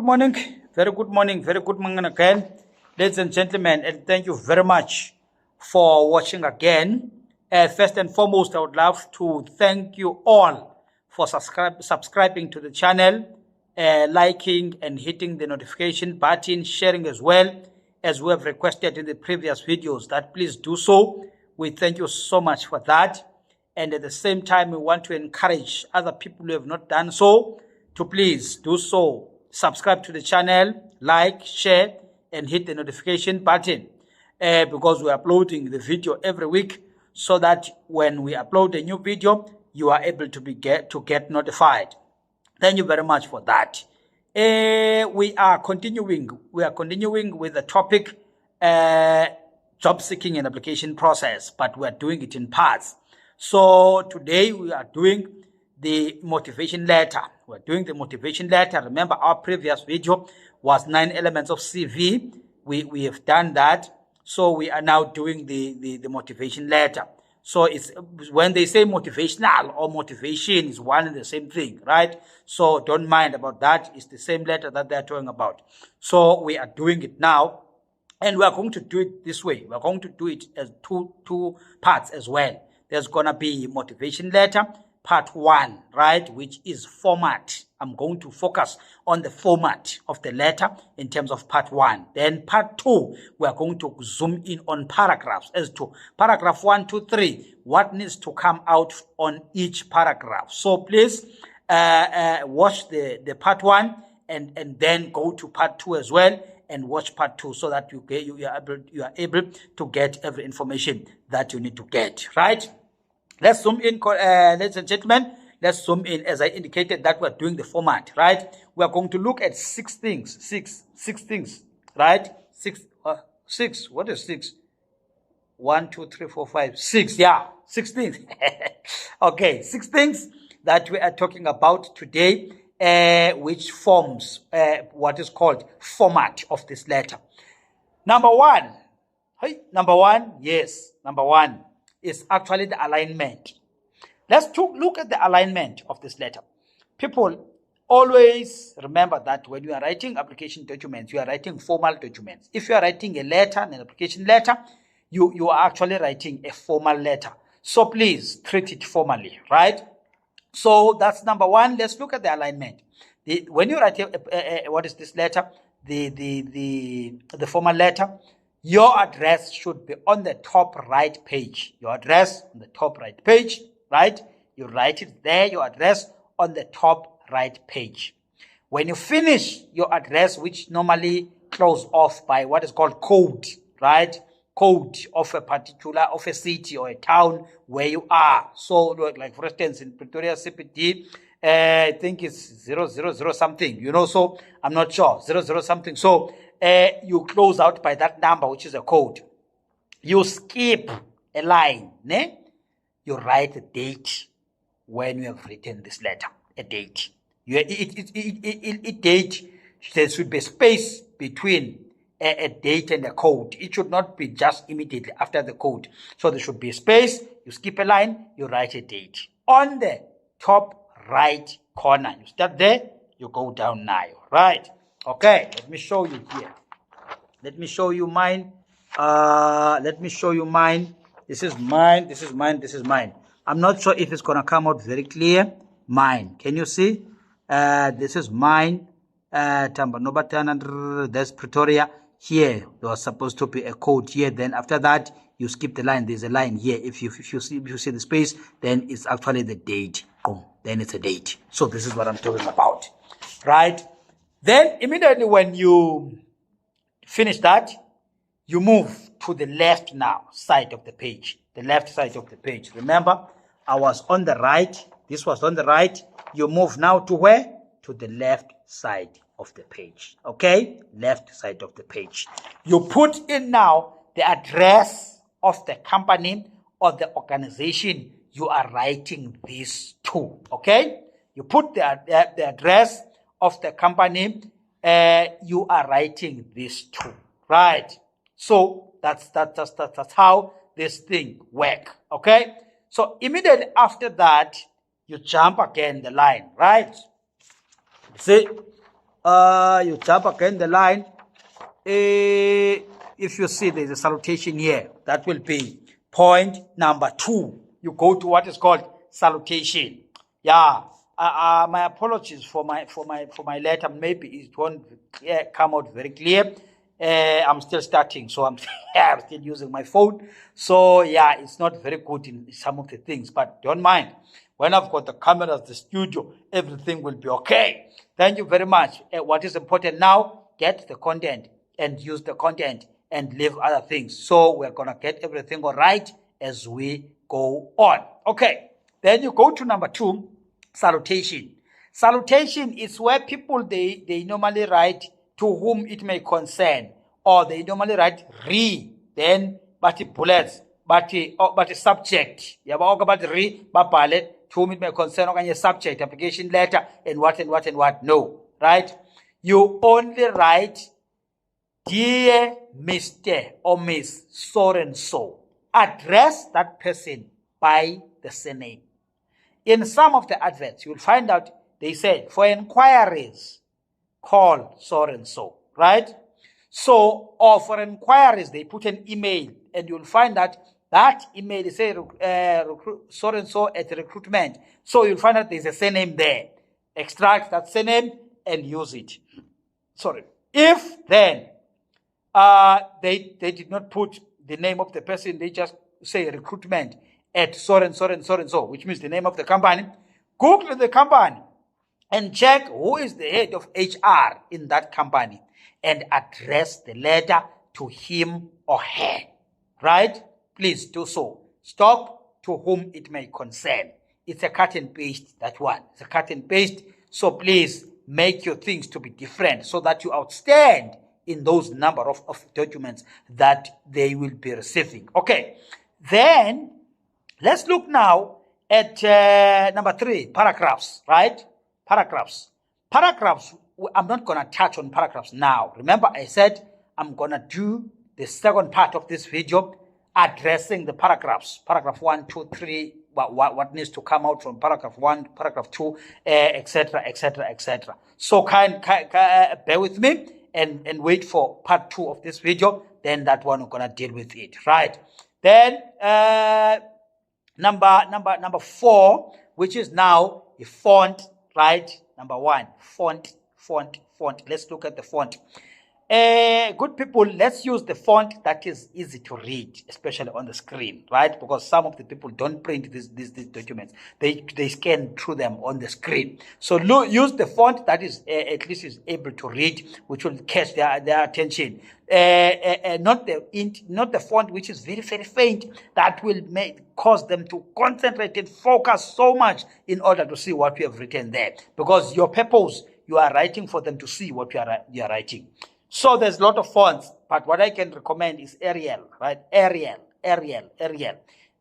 morning, very good morning again, ladies and gentlemen, and thank you very much for watching again. First and foremost, I would love to thank you all for subscribing to the channel, liking and hitting the notification button, sharing as well, as we have requested in the previous videos, that please do so. We thank you so much for that. And at the same time, we want to encourage other people who have not done so to please do so. Subscribe to the channel, like, share, and hit the notification button because we're uploading the video every week, so that when we upload a new video, you are able to get notified. Thank you very much for that. We are continuing with the topic job seeking and application process, but we are doing it in parts. So today we are doing the motivation letter. We're doing the motivation letter. Remember, our previous video was 9 elements of CV. We have done that. So we are now doing the motivation letter. So it's when they say motivational or motivation is one and the same thing, right? So don't mind about that. It's the same letter that they're talking about. So we are doing it now, and we are going to do it this way. We're going to do it as two parts as well. There's gonna be motivation letter part 1, right, which is format. I'm going to focus on the format of the letter in terms of part 1. Then part 2, we are going to zoom in on paragraphs as to paragraph 1, 2, 3, what needs to come out on each paragraph. So please watch the part 1 and then go to part 2 as well and watch part 2, so that you are able to get every information that you need to get, right? Let's zoom in, ladies and gentlemen. Let's zoom in. As I indicated, that we're doing the format, right? We're going to look at 6 things. Six things, right? Six. What is 6? 1, 2, 3, 4, 5, 6. Yeah, 6 things. Okay, 6 things that we are talking about today, which forms what is called format of this letter. Number 1. Hey, number 1. Yes, number 1 is actually the alignment. Let's look at the alignment of this letter. People always remember that when you are writing application documents, you are writing formal documents. If you are writing a letter, an application letter, you are actually writing a formal letter. So please treat it formally, right? So that's number 1. Let's look at the alignment. When you write what is this letter? The formal letter. Your address should be on the top right page. Your address on the top right page, right? You write it there, your address on the top right page. When you finish your address, which normally close off by what is called code, right? Code of a city or a town where you are. So like for instance, in Pretoria CPD, I think it's 000 something, so I'm not sure, 00 something. So you close out by that number, which is a code. You skip a line, ne? You write a date when you have written this letter, a date. Date, there should be space between a date and a code. It should not be just immediately after the code. So there should be a space, you skip a line, you write a date. On the top right corner, you start there, you go down now, right? Okay, let me show you here. Let me show you mine. This is mine. I'm not sure if it's going to come out very clear. Mine. Can you see? This is mine. That's Pretoria. Here, there was supposed to be a code here. Then after that, you skip the line. There's a line here. If you see the space, then it's actually the date. Boom. Then it's a date. So this is what I'm talking about. Right? Then immediately when you finish that, you move to the left side of the page. The left side of the page. Remember, I was on the right. This was on the right. You move now to where? To the left side of the page. Okay? Left side of the page. You put in now the address of the company or the organization you are writing this to. Okay? You put the address of the company you are writing this to, right? So that's how this thing works. Okay, so immediately after that, you jump again the line, right? See, You jump again the line. If you see there's a salutation here, that will be point number 2. You go to what is called salutation. Yeah. My apologies for my letter. Maybe it won't come out very clear. I'm still starting, so I'm still using my phone. So yeah, it's not very good in some of the things, but don't mind. When I've got the cameras, the studio, everything will be okay. Thank you very much. What is important now, get the content and use the content and leave other things. So we're going to get everything all right as we go on. Okay, then you go to number 2, salutation. Salutation is where people, they normally write to whom it may concern, or they normally write then but bullets, but subject. Yabo about babale to whom it may concern, or subject, application letter, and what and what and what. No, right? You only write, dear Mr. or Miss so and so. Address that person by the surname. In some of the adverts, you will find out they say, for inquiries, call so and so, right? So, or for inquiries, they put an email, and you'll find that email is say so and so at recruitment. So you'll find that there's a surname there. Extract that surname and use it. Sorry. If then they did not put the name of the person, they just say recruitment at so and so and so and so, which means the name of the company. Google the company and check who is the head of HR in that company and address the letter to him or her, right? Please do so. Stop to whom it may concern. It's a cut and paste, that one. It's a cut and paste. So please make your things to be different so that you outstand in those number of documents that they will be receiving. Okay, then let's look now at number 3, paragraphs, right? Paragraphs. I'm not going to touch on paragraphs now. Remember, I said I'm going to do the second part of this video addressing the paragraphs. Paragraph 1, 2, 3, what needs to come out from paragraph 1, paragraph 2, etc., etc., etc. So bear with me and wait for part 2 of this video. Then that one we're going to deal with it, right? Then number 4, which is now a font, right? Number 1, font. Let's look at the font. Good people, let's use the font that is easy to read, especially on the screen, right? Because some of the people don't print these documents. They scan through them on the screen. So use the font that is at least is able to read, which will catch their attention. Not the font which is very, very faint, that will cause them to concentrate and focus so much in order to see what we have written there. Because your purpose, you are writing for them to see what you are writing. So there's a lot of fonts, but what I can recommend is Arial, right? Arial.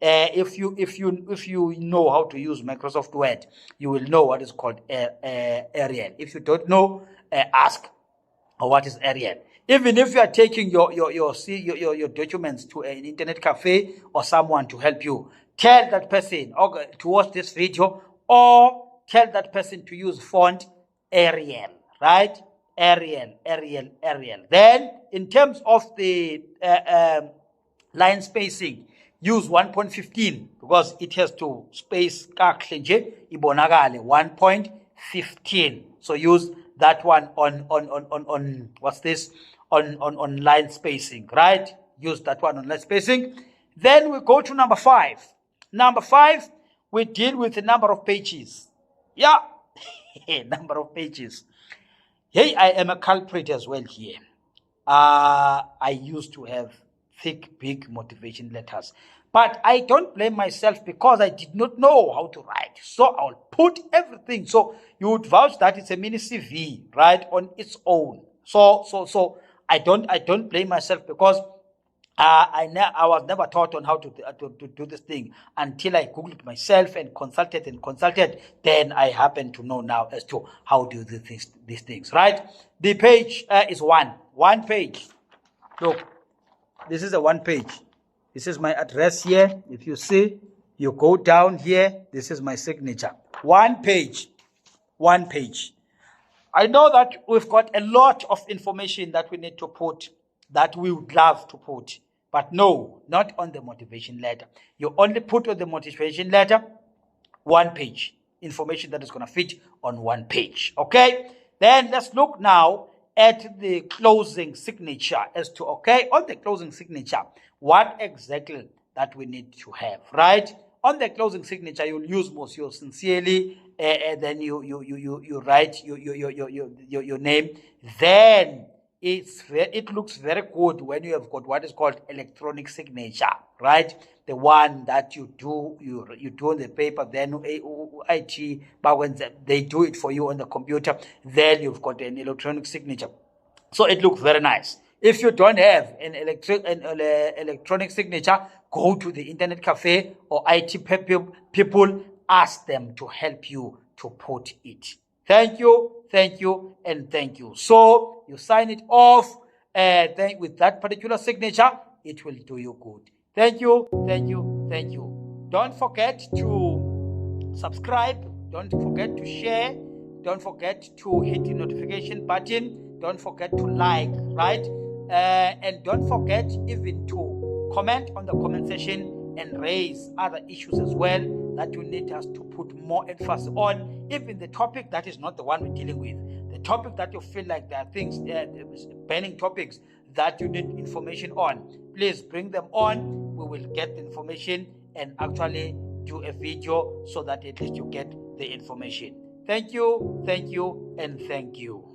If you know how to use Microsoft Word, you will know what is called Arial. If you don't know, ask what is Arial. Even if you are taking your documents to an internet cafe or someone to help you, tell that person to watch this video, or tell that person to use font Arial, right? Arial. Then, in terms of the line spacing, use 1.15 because it has to space ibonagale 1.15. So use that one on what's this? On line spacing, right? Use that one on line spacing. Then we go to number 5. Number 5, we deal with the number of pages. Yeah, number of pages. Hey, I am a culprit as well here. I used to have thick, big motivation letters. But I don't blame myself because I did not know how to write. So I'll put everything. So you would vouch that it's a mini CV, right, on its own. So I don't blame myself because I was never taught on how to do this thing until I Googled myself and consulted. Then I happen to know now as to how to do these things, right? The page is one page. Look, this is a 1 page. This is my address here. If you see, you go down here. This is my signature. 1 page. I know that we've got a lot of information that we need to put, that we would love to put, but no, not on the motivation letter. You only put on the motivation letter one page, information that is going to fit on one page. Okay, then let's look now at the closing signature as to, okay, on the closing signature, what exactly that we need to have, right? On the closing signature, you'll use most your sincerely, then you write your name. Then it looks very good when you have got what is called electronic signature, right? The one that you do on the paper, then IT, but when they do it for you on the computer, then you've got an electronic signature. So it looks very nice. If you don't have an electronic signature, go to the internet cafe or IT people, ask them to help you to put it. Thank you, and thank you. So you sign it off with that particular signature, it will do you good. Thank you. Don't forget to subscribe. Don't forget to share. Don't forget to hit the notification button. Don't forget to like, right? And don't forget even to comment on the comment section and raise other issues as well that you need us to put more emphasis on. Even the topic that is not the one we're dealing with, the topic that you feel like there are things, burning topics that you need information on, please bring them on. We will get the information and actually do a video so that at least you get the information. Thank you, and thank you.